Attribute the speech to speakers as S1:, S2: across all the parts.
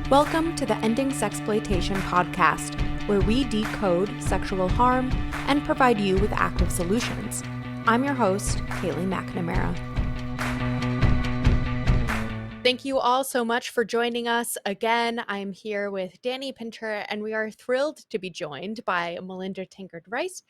S1: Welcome to the Ending Sexploitation podcast, where we decode sexual harm and provide you with active solutions. I'm your host, Kaylee McNamara. Thank you all so much for joining us again. I'm here with Dani, Pinter, and we are thrilled to be joined by Melinda Tankard Reist,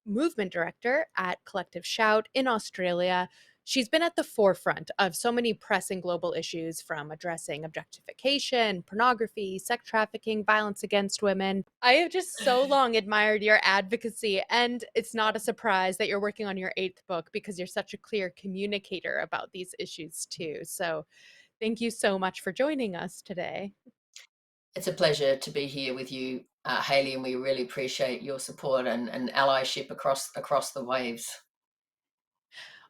S1: Movement Director at Collective Shout in Australia. She's been at the forefront of so many pressing global issues, from addressing objectification, pornography, sex trafficking, violence against women. I have just so long admired your advocacy, and it's not a surprise that you're working on your 8th book because you're such a clear communicator about these issues too. So thank you so much for joining us today.
S2: It's a pleasure to be here with you, Hayley, and we really appreciate your support and allyship across the waves.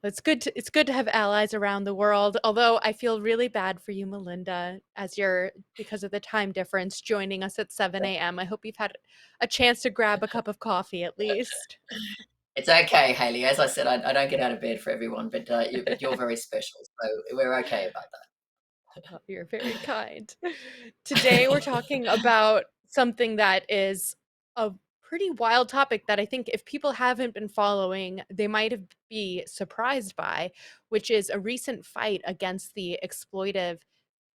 S1: It's good to have allies around the world, although I feel really bad for you, Melinda, as you're, because of the time difference, joining us at 7 a.m. I hope you've had a chance to grab a cup of coffee at least.
S2: It's okay, Hayley. As I said, I don't get out of bed for everyone, but you're very special, so we're okay about that.
S1: Oh, you're very kind. Today we're talking about something that is a pretty wild topic that I think if people haven't been following, they might have be surprised by, which is a recent fight against the exploitive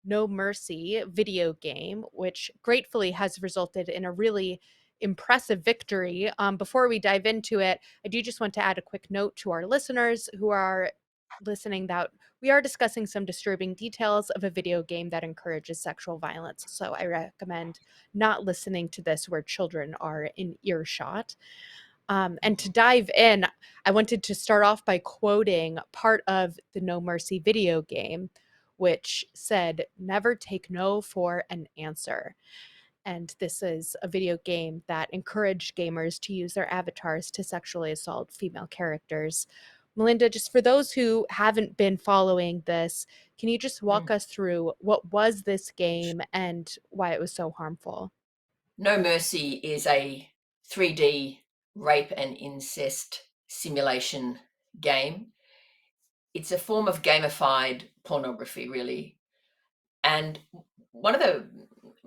S1: No Mercy video game, which gratefully has resulted in a really impressive victory. Before we dive into it, I do just want to add a quick note to our listeners who are listening that we are discussing some disturbing details of a video game that encourages sexual violence. So I recommend not listening to this where children are in earshot. And to dive in, I wanted to start off by quoting part of the No Mercy video game, which said, "Never take no for an answer." And this is a video game that encouraged gamers to use their avatars to sexually assault female characters. Melinda, just for those who haven't been following this, can you just walk us through what was this game and why it was so harmful?
S2: No Mercy is a 3D rape and incest simulation game. It's a form of gamified pornography, really. And one of the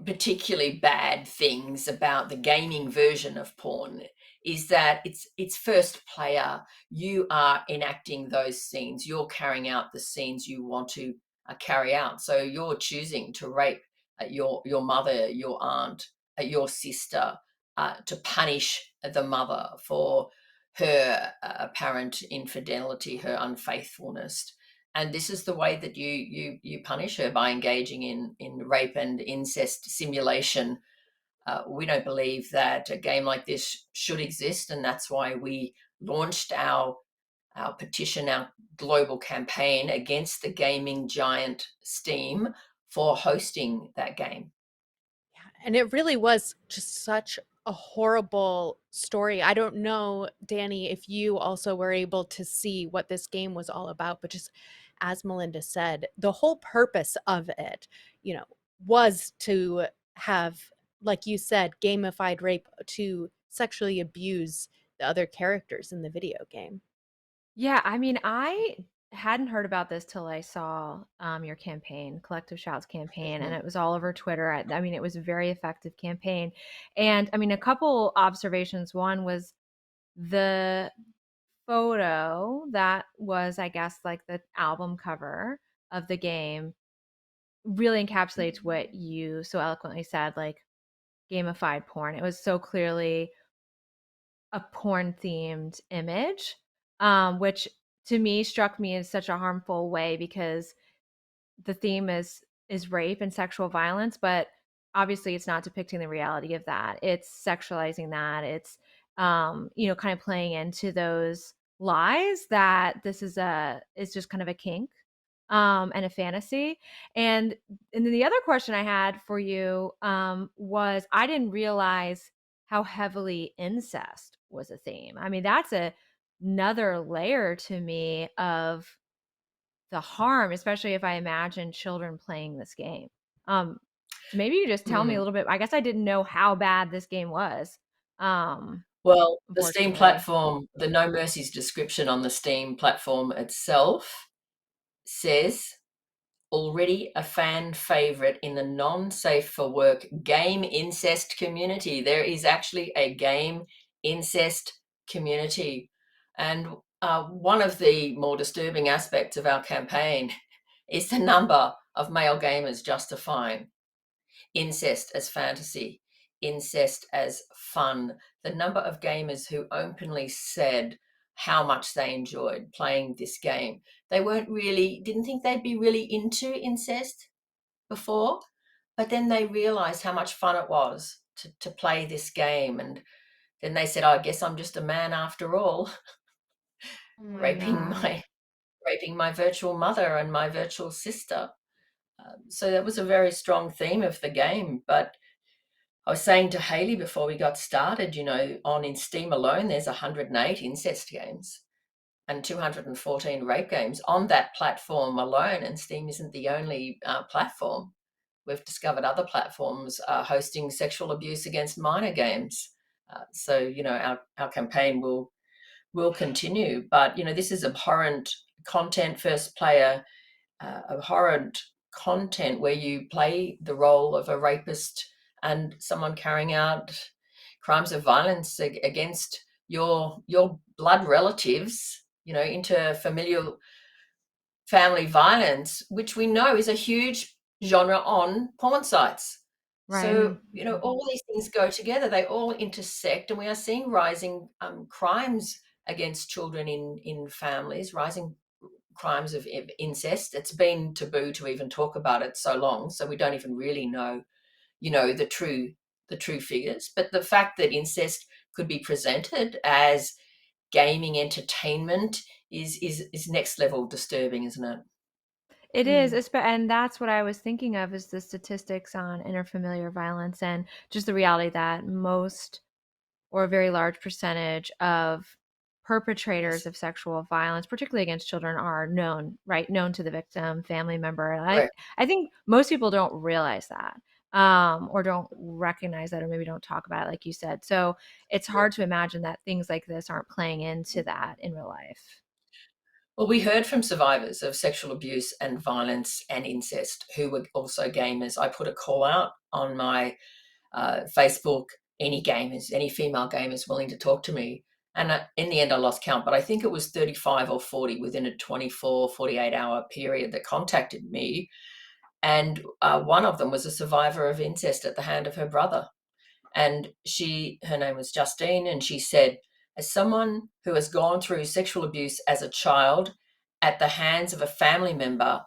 S2: particularly bad things about the gaming version of porn is that it's first player. You are enacting those scenes. You're carrying out the scenes you want to carry out. So you're choosing to rape your mother, your aunt, your sister, to punish the mother for her apparent infidelity, her unfaithfulness. And this is the way that you punish her, by engaging in rape and incest simulation. We don't believe that a game like this should exist, and that's why we launched our petition, our global campaign against the gaming giant Steam for hosting that game.
S1: Yeah, and it really was just such a horrible story. I don't know, Dani, if you also were able to see what this game was all about, but just as Melinda said, the whole purpose of it, was to have, like you said, gamified rape to sexually abuse the other characters in the video game.
S3: Yeah, I mean, I hadn't heard about this till I saw your campaign, Collective Shouts campaign, and
S2: Mhm.
S3: it was all over Twitter. I mean, it was a very effective campaign. And I mean, a couple observations. One was the photo that was, I guess, like the album cover of the game really encapsulates what you so eloquently said, like gamified porn. It was so clearly a porn themed image, which to me struck me in such a harmful way because the theme is rape and sexual violence, but obviously it's not depicting the reality of that. It's sexualizing that. It's kind of playing into those lies that this is just kind of a kink and a fantasy. And then the other question I had for you was I didn't realize how heavily incest was a theme. I mean, that's another layer to me of the harm, especially if I imagine children playing this game. So maybe you just tell me a
S2: Mm.
S3: little bit. I guess I didn't know how bad this game was.
S2: Well, the Steam
S3: Unfortunately.
S2: platform, the No Mercy's description on the Steam platform itself says already a fan favorite in the non-safe for work game incest community. There is actually a game incest community. And one of the more disturbing aspects of our campaign is the number of male gamers justifying incest as fantasy, incest as fun. The number of gamers who openly said how much they enjoyed playing this game. They didn't think they'd be really into incest before, but then they realized how much fun it was to play this game. And then they said, oh, I guess I'm just a man after all,
S1: Oh my
S2: raping
S1: god.
S2: my raping my virtual mother and my virtual sister. So that was a very strong theme of the game. But I was saying to Haley before we got started, in Steam alone, there's 108 incest games and 214 rape games on that platform alone. And Steam isn't the only platform. We've discovered other platforms hosting sexual abuse against minor games. So our campaign will continue. But this is abhorrent content, first player abhorrent content where you play the role of a rapist and someone carrying out crimes of violence against your blood relatives, interfamilial family violence, which we know is a huge genre on porn sites.
S3: Right.
S2: So, all these things go together, they all intersect, and we are seeing rising crimes against children in families, rising crimes of incest. It's been taboo to even talk about it so long, so we don't even really know, the true figures. But the fact that incest could be presented as gaming entertainment is next level disturbing, isn't it?
S3: It is,
S1: Mm.
S3: and that's what I was thinking of is the statistics on interfamiliar violence and just the reality that most or a very large percentage of perpetrators
S2: Yes.
S3: of sexual violence, particularly against children, are known, right? Known to the victim, family member. And I,
S2: Right.
S3: I think most people don't realize that, or don't recognize that, or maybe don't talk about it, like you said. So it's hard to imagine that things like this aren't playing into that in real life.
S2: Well, we heard from survivors of sexual abuse and violence and incest who were also gamers. I put a call out on my Facebook, any gamers, any female gamers willing to talk to me. And in the end, I lost count, but I think it was 35 or 40 within a 24, 48-hour period that contacted me. And one of them was a survivor of incest at the hand of her brother. And her name was Justine, and she said, as someone who has gone through sexual abuse as a child at the hands of a family member,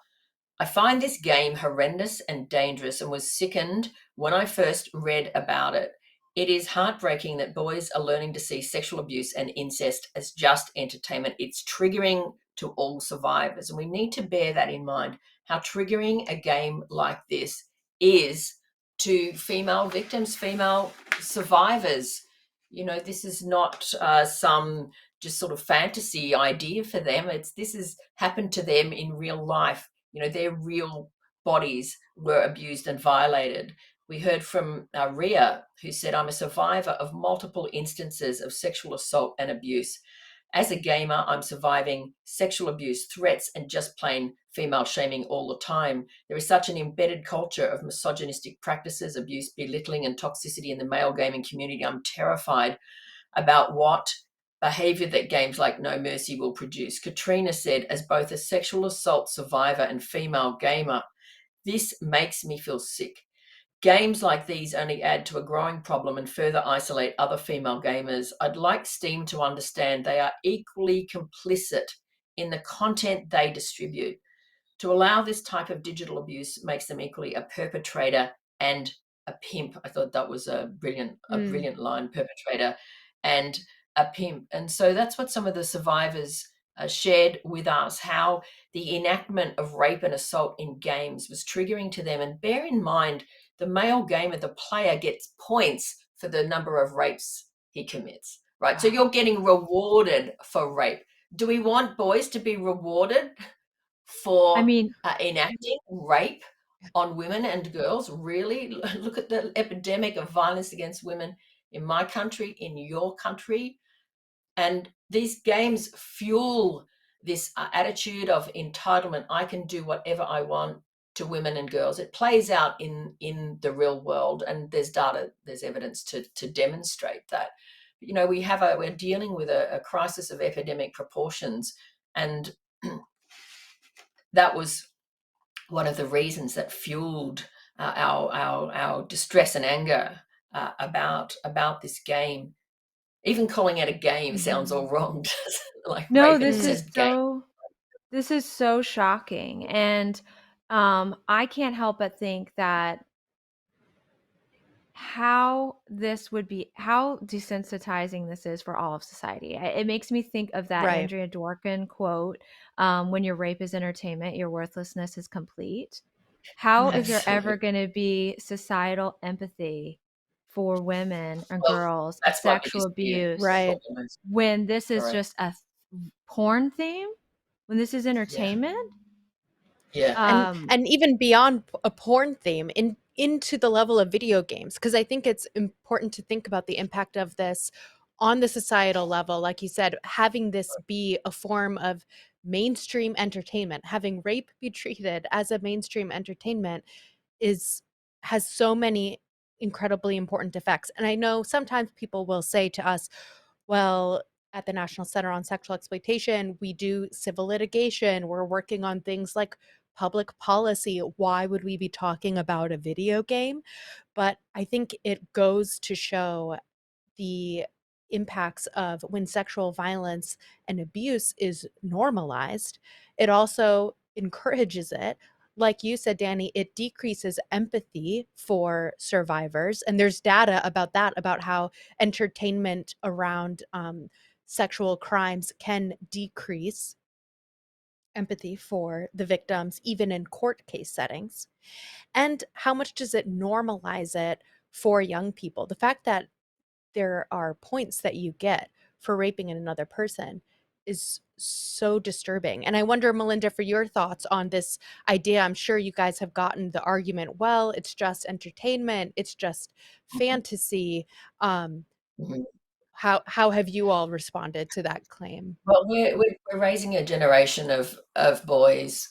S2: I find this game horrendous and dangerous and was sickened when I first read about it. It is heartbreaking that boys are learning to see sexual abuse and incest as just entertainment. It's triggering to all survivors, and we need to bear that in mind, how triggering a game like this is to female victims, female survivors. This is not some just sort of fantasy idea for them. This has happened to them in real life. Their real bodies were abused and violated. We heard from Ria, who said, I'm a survivor of multiple instances of sexual assault and abuse. As a gamer, I'm surviving sexual abuse, threats, and just plain female shaming all the time. There is such an embedded culture of misogynistic practices, abuse, belittling, and toxicity in the male gaming community. I'm terrified about what behavior that games like No Mercy will produce. Katrina said, as both a sexual assault survivor and female gamer, this makes me feel sick. Games like these only add to a growing problem and further isolate other female gamers. I'd like Steam to understand they are equally complicit in the content they distribute. To allow this type of digital abuse makes them equally a perpetrator and a pimp. I thought that was a
S1: Mm.
S2: brilliant line, perpetrator and a pimp. And so that's what some of the survivors shared with us, how the enactment of rape and assault in games was triggering to them. And bear in mind, the male gamer, the player, gets points for the number of rapes he commits, right? So
S3: Wow.
S2: you're getting rewarded for rape. Do we want boys to be rewarded
S3: I
S2: for
S3: mean,
S2: enacting rape on women and girls? Really? Look at the epidemic of violence against women in my country, in your country. And these games fuel this attitude of entitlement. I can do whatever I want. to women and girls. It plays out in the real world, and there's data, there's evidence to demonstrate that. You know, we're dealing with a crisis of epidemic proportions, and that was one of the reasons that fueled our distress and anger about this game. Even calling it a game sounds all wrong. Like
S3: No,
S2: rape, and it says game.
S3: this is so shocking, and I can't help but think that how desensitizing this is for all of society. It makes me think of that
S1: Right.
S3: Andrea Dworkin quote, when your rape is entertainment, your worthlessness is complete. How is there ever
S2: Absolutely.
S3: going to be societal empathy for women and
S2: Well,
S3: girls of
S2: that's my
S3: sexual
S2: biggest fear
S3: abuse
S1: Right.
S2: for women.
S3: when this is
S2: Correct.
S3: just a porn theme? When this is
S2: Yeah.
S3: entertainment?
S2: Yeah.
S3: Um,
S1: And even beyond a porn theme into the level of video games, because I think it's important to think about the impact of this on the societal level. Like you said, having this be a form of mainstream entertainment, having rape be treated as a mainstream entertainment is has so many incredibly important effects. And I know sometimes people will say to us, well, at the National Center on Sexual Exploitation, we do civil litigation. We're working on things like public policy. Why would we be talking about a video game? But I think it goes to show the impacts of when sexual violence and abuse is normalized. It also encourages it. Like you said, Dani, it decreases empathy for survivors. And there's data about that, about how entertainment around sexual crimes can decrease empathy for the victims, even in court case settings. And how much does it normalize it for young people? The fact that there are points that you get for raping another person is so disturbing. And I wonder, Melinda, for your thoughts on this idea. I'm sure you guys have gotten the argument, well, it's just entertainment, it's just fantasy. Um,
S2: Mhm.
S1: how have you all responded to that claim?
S2: Well, we're raising a generation of boys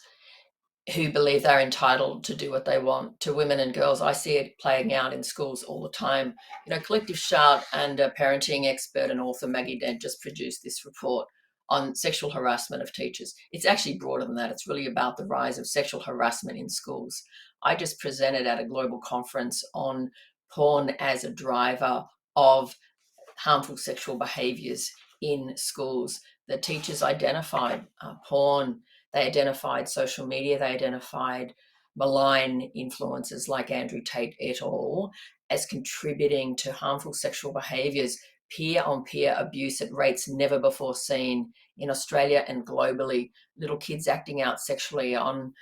S2: who believe they're entitled to do what they want to women and girls. I see it playing out in schools all the time. You know, Collective Shout and a parenting expert and author Maggie Dent just produced this report on sexual harassment of teachers. It's actually broader than that. It's really about the rise of sexual harassment in schools. I just presented at a global conference on porn as a driver of harmful sexual behaviours in schools. The teachers identified porn, they identified social media, they identified malign influences like Andrew Tate et al. As contributing to harmful sexual behaviours, peer on peer abuse at rates never before seen in Australia and globally, little kids acting out sexually on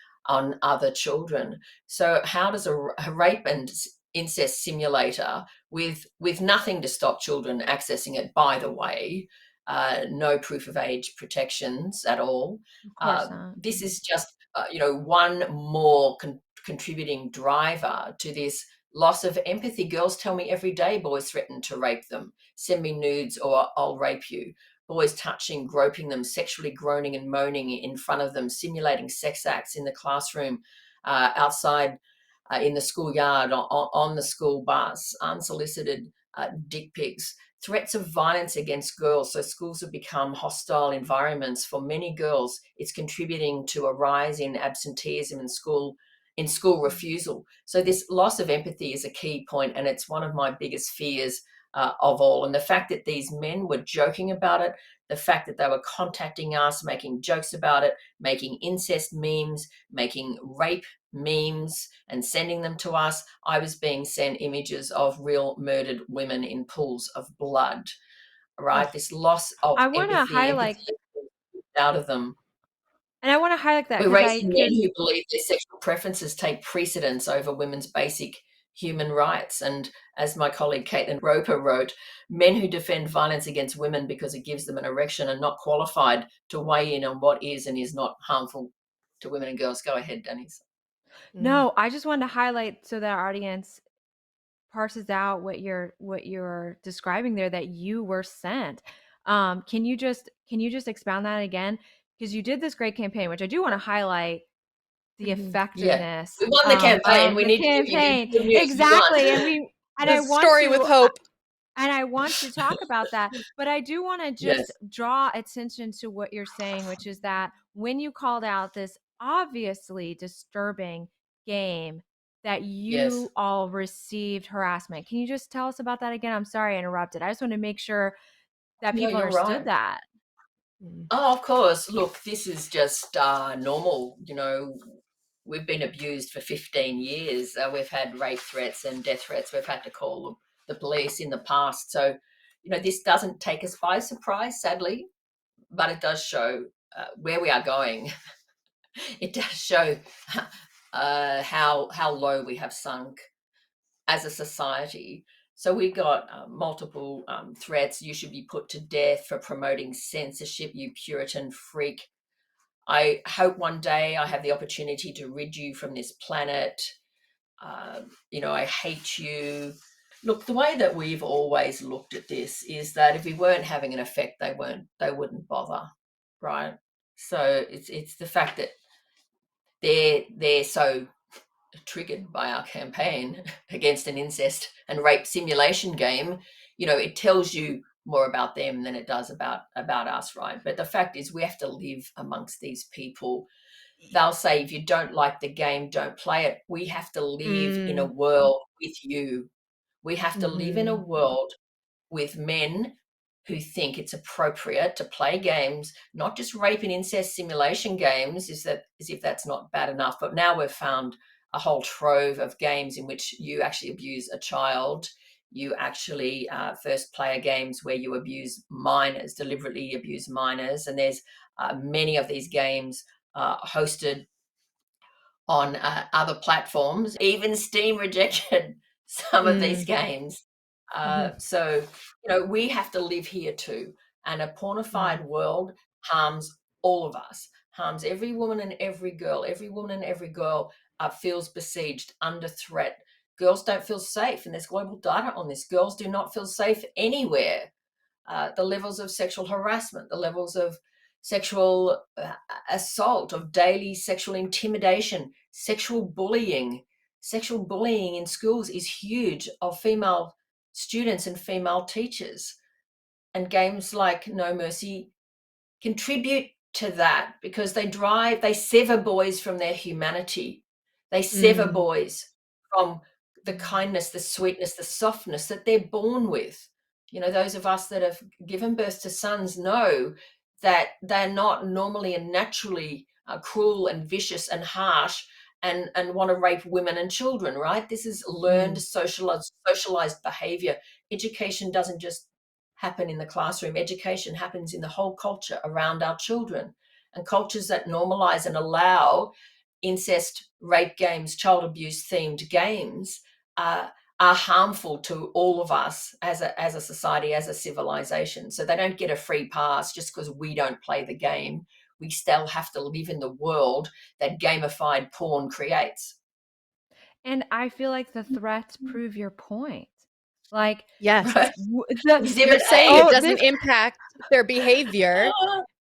S2: other children. So how does a rape and incest simulator with nothing to stop children accessing it, by the way, no proof of age protections at all.
S3: of course not.
S2: This is just one more contributing driver to this loss of empathy. Girls tell me every day boys threaten to rape them, send me nudes or I'll rape you. Boys touching, groping them, sexually groaning and moaning in front of them, simulating sex acts in the classroom, outside, in the schoolyard, on the school bus, unsolicited dick pics, threats of violence against girls. So schools have become hostile environments for many girls. It's contributing to a rise in absenteeism in school refusal. So this loss of empathy is a key point, and it's one of my biggest fears of all. And the fact that these men were joking about it, the fact that they were contacting us, making jokes about it, making incest memes, making rape memes and sending them to us. I was being sent images of real murdered women in pools of blood, right?
S1: Ugh.
S2: This loss of
S3: I want to
S2: empathy
S3: highlight,
S2: out of them.
S3: and I want to highlight that
S2: We're
S3: because I
S2: raising men
S3: could
S2: who believe their sexual preferences take precedence over women's basic human rights. And as my colleague Caitlin Roper wrote, men who defend violence against women because it gives them an erection are not qualified to weigh in on what is and is not harmful to women and girls. Go ahead, Denise.
S1: Mm.
S3: no, I just wanted to highlight so that our audience parses out what you're describing there that you were sent. Can you just expound that again? Because you did this great campaign, which I do want to highlight. the
S1: Mhm.
S2: Yeah.
S3: effectiveness
S2: We won the campaign.
S3: of
S2: We
S3: the
S2: need to give you
S3: campaign.
S2: good news. You
S3: Exactly.
S2: won.
S3: And
S1: The story with hope.
S3: I want to talk about that, but I do want to just
S2: Yes.
S3: draw attention to what you're saying, which is that when you called out this obviously disturbing game that
S2: Yes.
S3: you all received harassment. Can you just tell us about that again? I'm sorry I interrupted. I just want to make sure that
S2: No,
S3: people
S2: you're
S3: understood
S2: right.
S3: that.
S1: Mm.
S2: Oh, of course. Look, this is just normal. We've been abused for 15 years. We've had rape threats and death threats. We've had to call the police in the past. So, this doesn't take us by surprise, sadly, but it does show where we are going. It does show how low we have sunk as a society. So we got multiple threats. You should be put to death for promoting censorship, you Puritan freak. I hope one day I have the opportunity to rid you from this planet. I hate you. Look, the way that we've always looked at this is that if we weren't having an effect, they wouldn't bother, right? So it's the fact that they're so triggered by our campaign against an incest and rape simulation game. It tells you more about them than it does about us, right? But the fact is we have to live amongst these people. They'll say if you don't like the game, don't play it. We have to live in a
S1: Mm.
S2: world with you. We have to live in a
S1: Mhm.
S2: world with men who think it's appropriate to play games, not just rape and incest simulation games, as if that's not bad enough. But now we've found a whole trove of games in which you actually abuse a child. You actually first player games where you abuse minors, deliberately abuse minors. And there's many of these games hosted on other platforms. Even Steam rejected some of these
S1: Mm.
S2: games.
S1: Mhm.
S2: So, we have to live here too. And a pornified
S1: Mhm.
S2: world harms all of us, harms every woman and every girl. Every woman and every girl feels besieged, under threat. Girls don't feel safe. And there's global data on this. Girls do not feel safe anywhere. The levels of sexual harassment, the levels of sexual assault, of daily sexual intimidation, sexual bullying. Sexual bullying in schools is huge, of female students and female teachers. And games like No Mercy contribute to that because they sever boys from their humanity. They sever
S1: Mm.
S2: boys from the kindness, the sweetness, the softness that they're born with. Those of us that have given birth to sons know that they're not normally and naturally cruel and vicious and harsh and want to rape women and children, right? This is learned
S1: Mm.
S2: socialized behavior. Education doesn't just happen in the classroom. Education happens in the whole culture around our children. And cultures that normalize and allow incest, rape games, child abuse themed games are harmful to all of us as a society, as a civilization. So they don't get a free pass just because we don't play the game. We still have to live in the world that gamified porn creates.
S3: And I feel like the threats prove your point. Like
S1: Yes.
S2: Right? Exhibit
S1: You're saying it
S2: A.
S3: oh, this
S1: doesn't impact their behavior,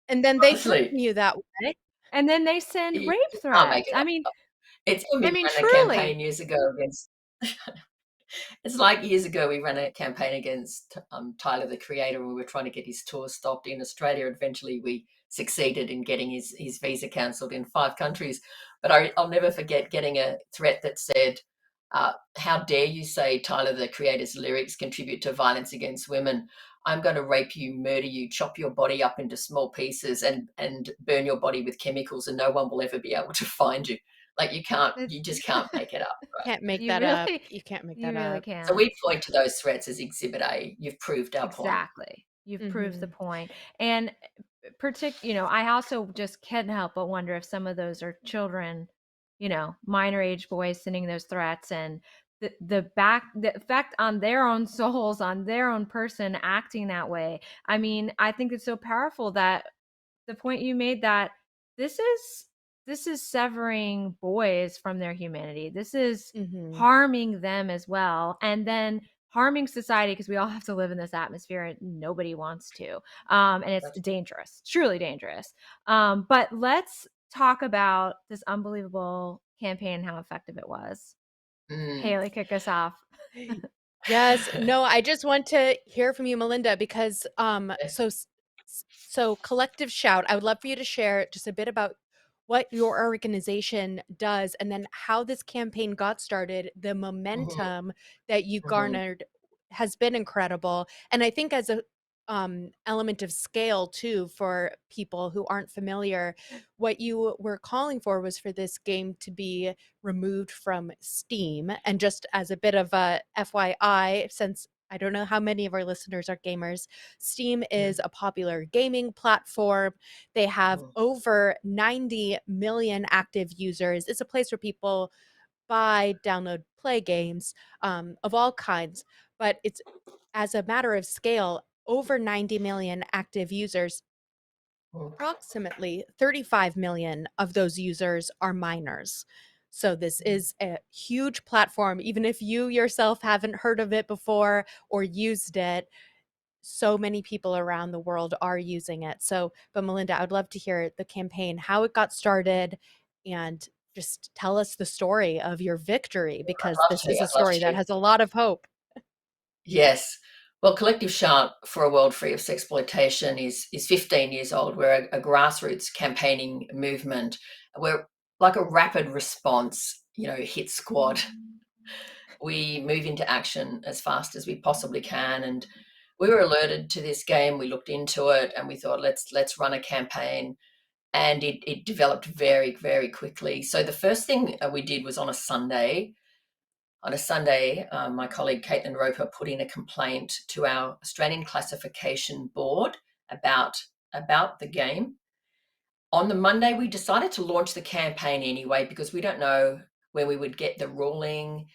S1: and then they
S2: Honestly,
S1: continue that way.
S3: and then they send rape
S2: you can't make
S3: threats.
S2: it up. It's when we ran a campaign
S3: Truly.
S2: years ago against. It's like years ago we ran a campaign against Tyler, the creator, and we were trying to get his tour stopped in Australia. Eventually, we succeeded in getting his visa cancelled in 5 countries. But I'll never forget getting a threat that said, "How dare you say Tyler, the creator's lyrics contribute to violence against women? I'm going to rape you, murder you, chop your body up into small pieces, and burn your body with chemicals, and no one will ever be able to find you." Like
S3: It's
S2: you just can't make it up. Right?
S1: Can't make
S3: you
S1: that up.
S3: really
S1: You can't make
S3: you
S1: that
S3: really
S1: up.
S2: So
S3: can't.
S2: we point to those threats as Exhibit A. You've proved our point.
S3: Exactly. You've proved the
S1: Mhm.
S3: point. And I also just can't help but wonder if some of those are children, minor age boys sending those threats and the effect on their own souls, on their own person acting that way. I mean, I think it's so powerful that the point you made that this is this is severing boys from their humanity. This is
S1: Mhm.
S3: harming them as well, and then harming society because we all have to live in this atmosphere and nobody wants to. And it's
S2: That's
S3: dangerous, truly dangerous. But let's talk about this unbelievable campaign and how effective it was.
S2: Mm.
S3: Haley, kick us off.
S1: Yes. No, I just want to hear from you, Melinda, because so Collective Shout, I would love for you to share just a bit about what your organization does and then how this campaign got started. The
S2: Mhm,
S1: momentum that you
S2: mhm,
S1: garnered has been incredible. And I think as a element of scale too, for people who aren't familiar, what you were calling for was for this game to be removed from Steam. And just as a bit of a FYI, since I don't know how many of our listeners are gamers, Steam
S2: mm,
S1: is a popular gaming platform. They have
S2: mhm,
S1: over 90 million active users. It's a place where people buy, download, play games of all kinds. But it's, as a matter of scale, over 90 million active users.
S2: mm,
S1: Approximately 35 million of those users are minors. So this
S2: mm.
S1: is a huge platform. Even if you yourself haven't heard of it before or used it, so many people around the world are using it. So, but Melinda, I would love to hear the campaign, how it got started, and just tell us the story of your victory,
S2: I'd
S1: because
S2: love
S1: this
S2: to.
S1: is a
S2: I'd love
S1: story that
S2: to.
S1: has a lot of hope.
S2: Yes. Well, Collective Shark for a World Free of Sexploitation is 15 years old. We're a grassroots campaigning movement. We're like a rapid response, hit squad. We move into action as fast as we possibly can. And we were alerted to this game. We looked into it and we thought, let's run a campaign. And it developed very, very quickly. So the first thing we did was on a Sunday. On a Sunday, my colleague Caitlin Roper put in a complaint to our Australian Classification Board about the game. On the Monday, we decided to launch the campaign anyway because we don't know when we would get the ruling,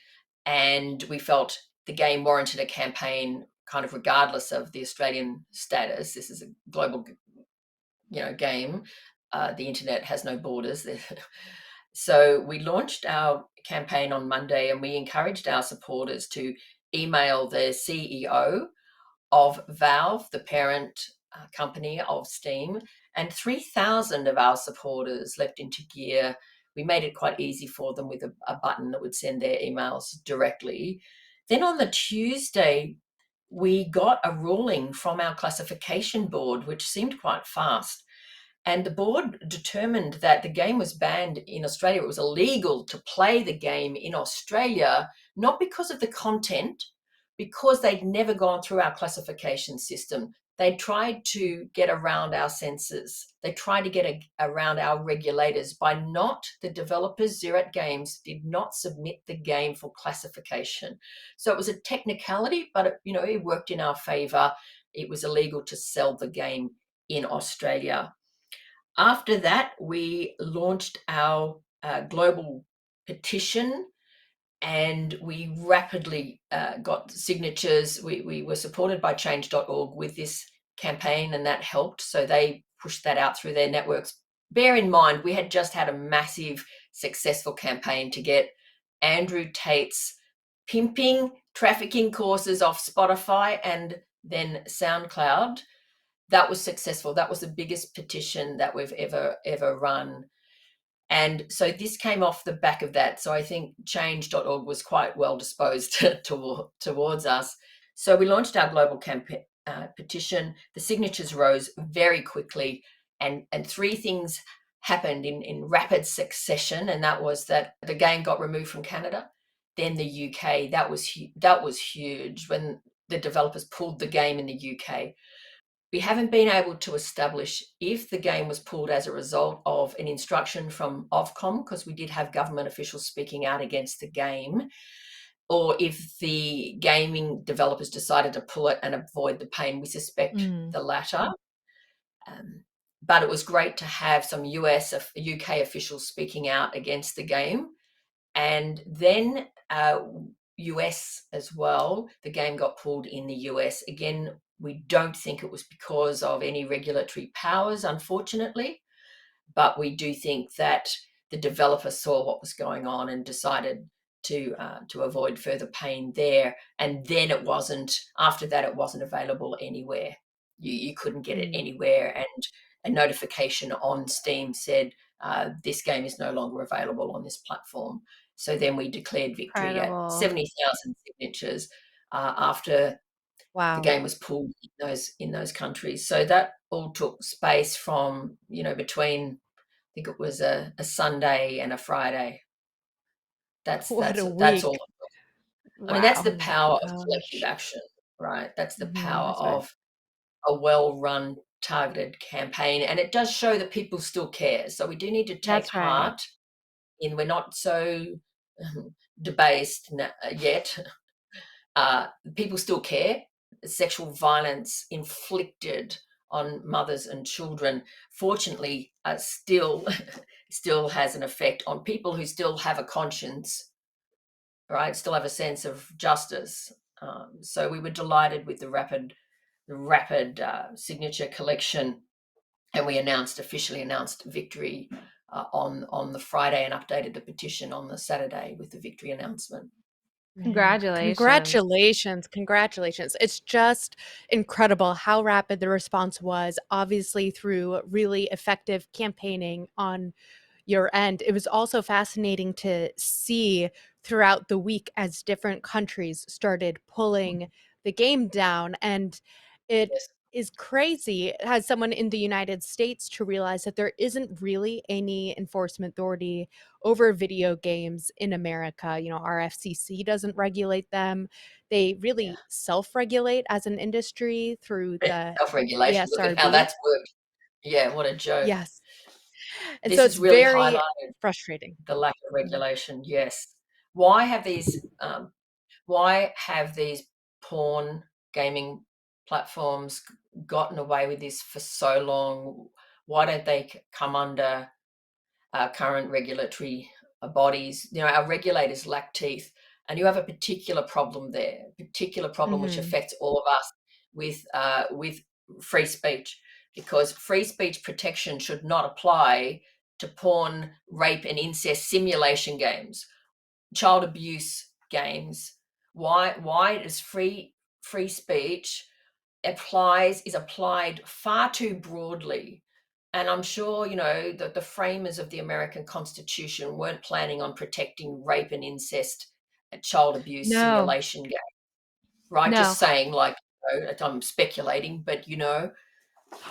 S2: and we felt the game warranted a campaign kind of regardless of the Australian status. This is a global, game. The internet has no borders. So we launched our campaign on Monday and we encouraged our supporters to email the CEO of Valve, the parent company of Steam, and 3,000 of our supporters leapt into gear. We made it quite easy for them with a button that would send their emails directly. Then on the Tuesday, we got a ruling from our classification board, which seemed quite fast. And the board determined that the game was banned in Australia. It was illegal to play the game in Australia, not because of the content, because they'd never gone through our classification system. They tried to get around our censors. They tried to get around our regulators by not, the developers, Xerat Games, did not submit the game for classification. So it was a technicality, but it worked in our favor. It was illegal to sell the game in Australia. After that, we launched our global petition and we rapidly got signatures. We were supported by change.org with this campaign, and that helped. So they pushed that out through their networks. Bear in mind, we had just had a massive, successful campaign to get Andrew Tate's pimping, trafficking courses off Spotify and then SoundCloud. That was successful. That was the biggest petition that we've ever run. And so this came off the back of that. So I think change.org was quite well disposed towards us. So we launched our global petition. The signatures rose very quickly, and three things happened in rapid succession. And that was that the game got removed from Canada, then the UK. That was huge when the developers pulled the game in the UK. We haven't been able to establish if the game was pulled as a result of an instruction from Ofcom, because we did have government officials speaking out against the game, or if the gaming developers decided to pull it and avoid the pain. We suspect
S3: Mm.
S2: the latter. Um, but it was great to have some UK officials speaking out against the game. And then US as well, the game got pulled in the US. Again, we don't think it was because of any regulatory powers, unfortunately, but we do think that the developer saw what was going on and decided to avoid further pain there. And then after that, it wasn't available anywhere. You couldn't get it
S3: Mm.
S2: anywhere. And a notification on Steam said this game is no longer available on this platform. So then we declared victory at
S3: Incredible.
S2: 70,000 signatures after the
S1: Wow.
S2: game was pulled in those countries. So that all took space from, between, I think it was a Sunday and a Friday. That's
S1: What a
S2: that's all.
S1: week.
S2: I mean, that's
S3: Wow.
S2: the
S1: Oh my
S2: power of collective
S1: gosh.
S2: action, right? That's the
S3: Mhm,
S2: power
S3: that's right.
S2: of a well-run, targeted campaign, and it does show that people still care. So we do need to take
S3: That's right.
S2: heart in we're not so debased yet. People still care. Sexual violence inflicted on mothers and children, fortunately, still still has an effect on people who still have a conscience, right? Still have a sense of justice. So we were delighted with the rapid signature collection, and we officially announced victory on the Friday and updated the petition on the Saturday with the victory announcement.
S1: Man,
S3: Congratulations.
S1: congratulations, congratulations. It's just incredible how rapid the response was, obviously through really effective campaigning on your end. It was also fascinating to see throughout the week as different countries started pulling the game down. And it
S2: Yes,
S1: is crazy as someone in the United States to realize that there isn't really any enforcement authority over video games in America. Our FCC doesn't regulate them. They
S2: yeah.
S1: really self-regulate as an industry through the
S2: Self-regulation. Look at how
S1: ESRB.
S2: that's worked. Yeah, what a joke.
S1: Yes. And so
S2: This
S1: it's
S2: has really
S1: very
S2: highlighted
S1: frustrating.
S2: the lack of
S1: Mhm.
S2: regulation. Yes. Why have these um, why have these porn gaming platforms gotten away with this for so long? Why don't they come under current regulatory bodies? Our regulators lack teeth, and you have a particular problem there, particular problem which
S3: Mhm.
S2: affects all of us with free speech, because free speech protection should not apply to porn, rape, and incest simulation games, child abuse games. Why is free speech is applied far too broadly? And I'm sure, that the framers of the American Constitution weren't planning on protecting rape and incest and child abuse
S3: No.
S2: simulation games, right?
S3: No.
S2: Just saying, like, I'm speculating, but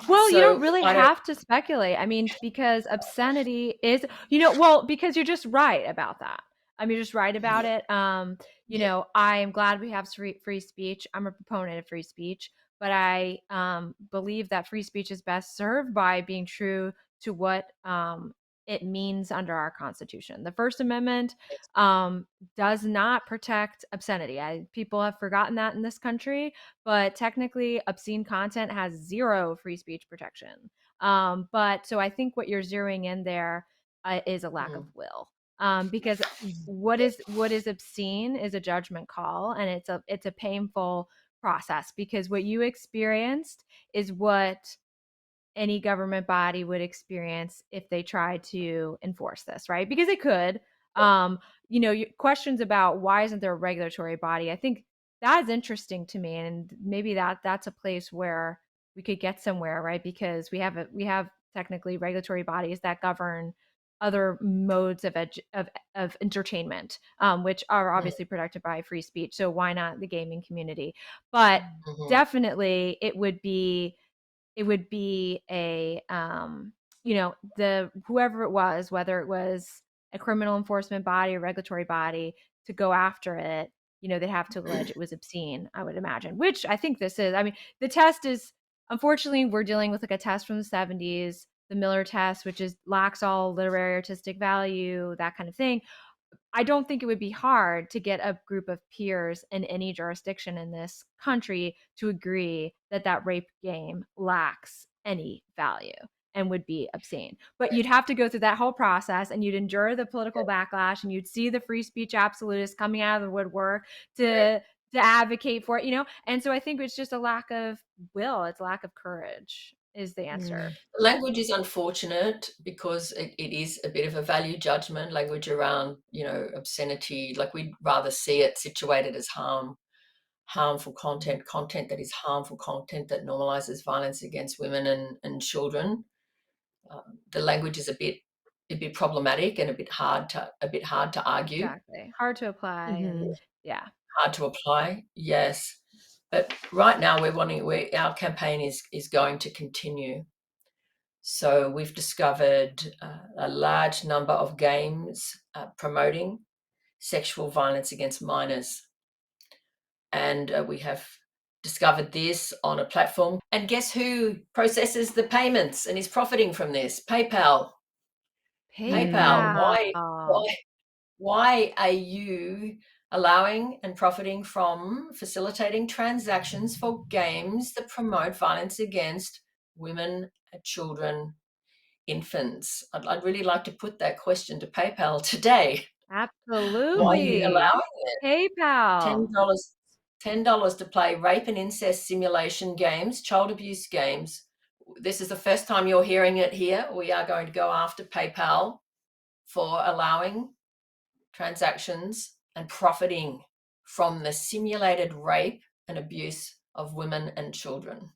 S3: Well, you don't
S2: so
S3: really
S2: I don't.
S3: have to speculate. I mean, because obscenity is, because you're just right about that. You're just right about
S2: Yeah,
S3: it.
S2: yeah,
S3: I am glad we have free speech. I'm a proponent of free speech, but I believe that free speech is best served by being true to what it means under our Constitution. The First Amendment
S2: yes,
S3: does not protect obscenity. People have forgotten that in this country, but technically obscene content has zero free speech protection. But so I think what you're zeroing in there is a lack of
S2: mhm,
S3: will, because
S1: Mhm.
S3: what is obscene is a judgment call, and it's a painful process, because what you experienced is what any government body would experience if they tried to enforce this, right? Because they could. Questions about why isn't there a regulatory body? I think that is interesting to me, and maybe that's a place where we could get somewhere, right? Because we have technically regulatory bodies that govern other modes of entertainment, which are
S2: mhm,
S3: obviously protected by free speech. So why not the gaming community? But
S2: mhm,
S3: definitely, it would be a the whoever it was, whether it was a criminal enforcement body or regulatory body, to go after it. They'd have to allege it was obscene, I would imagine, which I think this is. The test is, unfortunately, we're dealing with like a test from the 70s, the Miller test, which is lacks all literary artistic value, that kind of thing. I don't think it would be hard to get a group of peers in any jurisdiction in this country to agree that that rape game lacks any value and would be obscene. But you'd have to go through that whole process, and you'd endure the political backlash, and you'd see the free speech absolutists coming out of the woodwork to advocate for it. And so I think it's just a lack of will, it's a lack of courage is the answer.
S1: Mm.
S2: Language is unfortunate because it is a bit of a value judgment, language around, obscenity. Like, we'd rather see it situated as harmful content that is harmful content that normalizes violence against women and children. The language is a bit it'd be problematic and a bit hard to argue,
S3: Exactly. Hard to apply and
S1: Mhm.
S3: yeah.
S2: hard to apply. Yes, but right now our campaign is going to continue. So we've discovered a large number of games promoting sexual violence against minors, and we have discovered this on a platform. And guess who processes the payments and is profiting from this? PayPal. PayPal.
S1: Mm.
S3: PayPal.
S2: Why are you allowing and profiting from facilitating transactions for games that promote violence against women, children, infants? I'd really like to put that question to PayPal today. Why are you
S3: Absolutely.
S2: allowing it?
S3: PayPal.
S2: $10 to play rape and incest simulation games, child abuse games. This is the first time you're hearing it here. We are going to go after PayPal for allowing transactions and profiting from the simulated rape and abuse of women and children.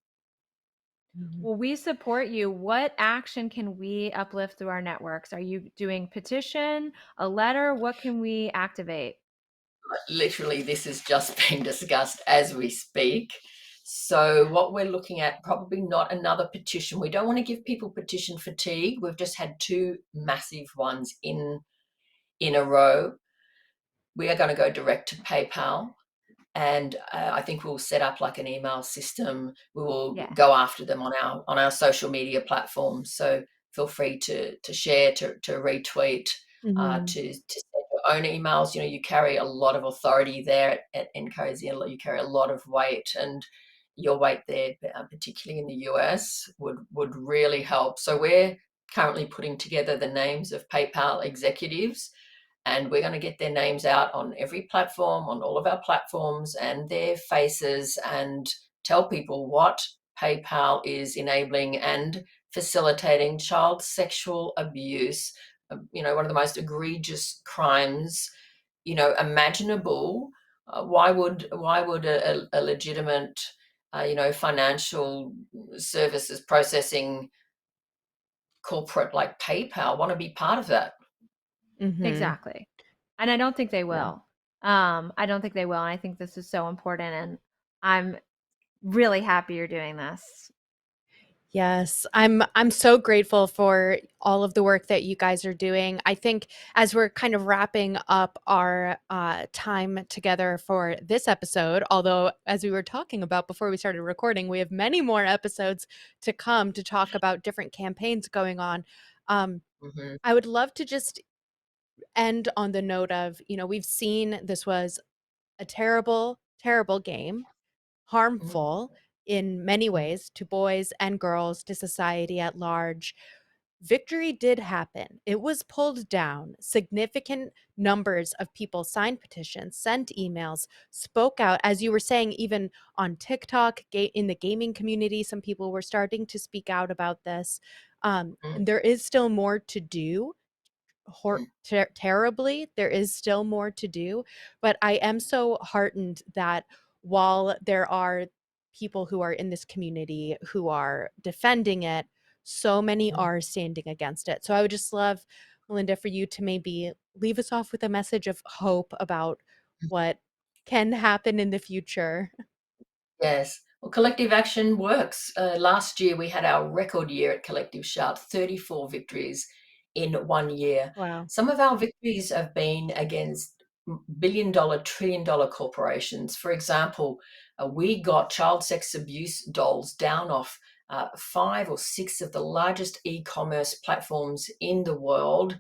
S1: Mhm.
S3: Well, we support you. What action can we uplift through our networks? Are you doing petition, a letter? What can we activate?
S2: Literally, this is just being discussed as we speak. So what we're looking at, probably not another petition. We don't want to give people petition fatigue. We've just had two massive ones in a row. We are going to go direct to PayPal, and I think we'll set up like an email system. We will
S3: Yeah.
S2: go after them on our social media platforms. So feel free to share, to retweet,
S1: Mhm.
S2: to send your own emails. You know, you carry a lot of authority there at NCOSY. You carry a lot of weight, and your weight there, particularly in the US, would really help. So we're currently putting together the names of PayPal executives, and we're going to get their names out on every platform, on all of our platforms, and their faces, and tell people what PayPal is enabling and facilitating child sexual abuse. One of the most egregious crimes, imaginable. Why would a legitimate, financial services processing corporate like PayPal want to be part of that?
S1: Mhm.
S3: Exactly. And I don't think they
S1: Yeah.
S3: will. I don't think they will. And I think this is so important. And I'm really happy you're doing this.
S1: Yes, I'm so grateful for all of the work that you guys are doing. I think as we're kind of wrapping up our time together for this episode, although as we were talking about before we started recording, we have many more episodes to come to talk about different campaigns going on. Um,
S2: Mm-hmm.
S1: I would love to just end on the note of, we've seen this was a terrible, terrible game, harmful in many ways to boys and girls, to society at large. Victory did happen. It was pulled down. Significant numbers of people signed petitions, sent emails, spoke out. As you were saying, even on TikTok, in the gaming community, some people were starting to speak out about this. And there is still more to do. Terribly, there is still more to do, but I am so heartened that while there are people who are in this community who are defending it, so many are standing against it. So I would just love, Melinda, for you to maybe leave us off with a message of hope about what can happen in the future.
S2: Yes. Well, collective action works. Last year, we had our record year at Collective Shout, 34 victories in 1 year.
S1: Wow.
S2: Some of our victories have been against billion-dollar, trillion-dollar corporations. For example, we got child sex abuse dolls down off 5 or 6 of the largest e-commerce platforms in the world,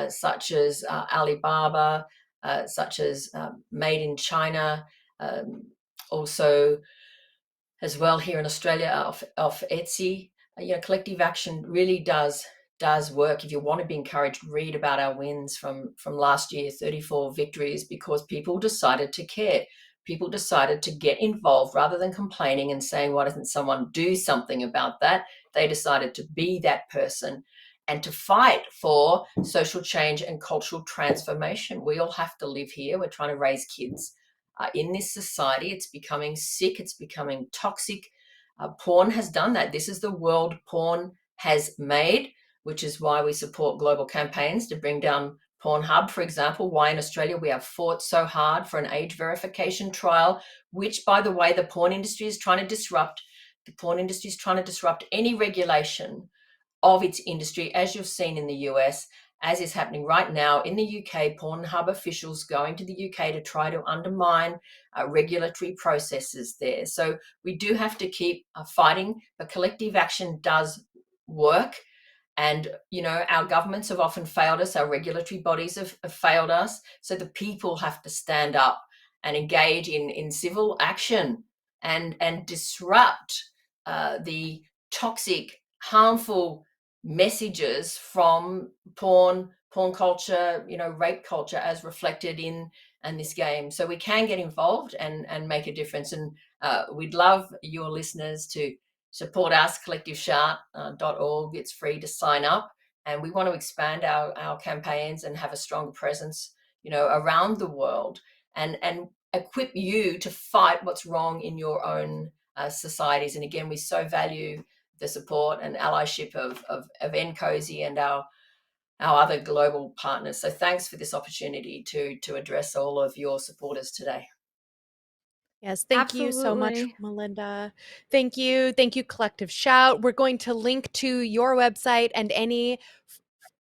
S2: such as Alibaba, such as Made in China, um, also as well here in Australia off Etsy. Collective action really does work. If you want to be encouraged, read about our wins from last year, 34 victories, because people decided to care. People decided to get involved rather than complaining and saying, why doesn't someone do something about that? They decided to be that person and to fight for social change and cultural transformation. We all have to live here. We're trying to raise kids in this society. It's becoming sick. It's becoming toxic. Porn has done that. This is the world porn has made. which is why we support global campaigns to bring down Pornhub, for example. Why in Australia we have fought so hard for an age verification trial, which, by the way, the porn industry is trying to disrupt. The porn industry is trying to disrupt any regulation of its industry, as you've seen in the US, as is happening right now in the UK. Pornhub officials going to the UK to try to undermine regulatory processes there. So we do have to keep fighting, but collective action does work. And, our governments have often failed us, our regulatory bodies have failed us. So the people have to stand up and engage in civil action and disrupt the toxic, harmful messages from porn culture, rape culture, as reflected in this game. So we can get involved and make a difference. And we'd love your listeners to support us, collectiveshout.org. It's free to sign up. And we want to expand our campaigns and have a stronger presence, around the world, and equip you to fight what's wrong in your own societies. And again, we so value the support and allyship of NCOSY and our other global partners. So thanks for this opportunity to address all of your supporters today.
S1: Yes, thank you so much,
S3: Absolutely.
S1: Melinda. Thank you. Thank you, Collective Shout. We're going to link to your website and any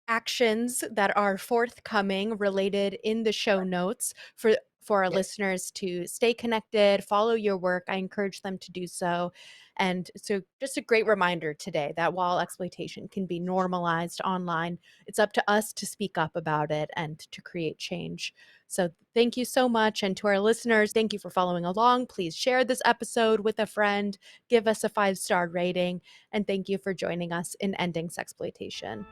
S1: actions that are forthcoming related in the show notes for our
S2: Yep.
S1: listeners to stay connected, follow your work. I encourage them to do so. And so just a great reminder today that while exploitation can be normalized online, it's up to us to speak up about it and to create change. So thank you so much. And to our listeners, thank you for following along. Please share this episode with a friend, give us a 5-star rating, and thank you for joining us in Ending Sexploitation.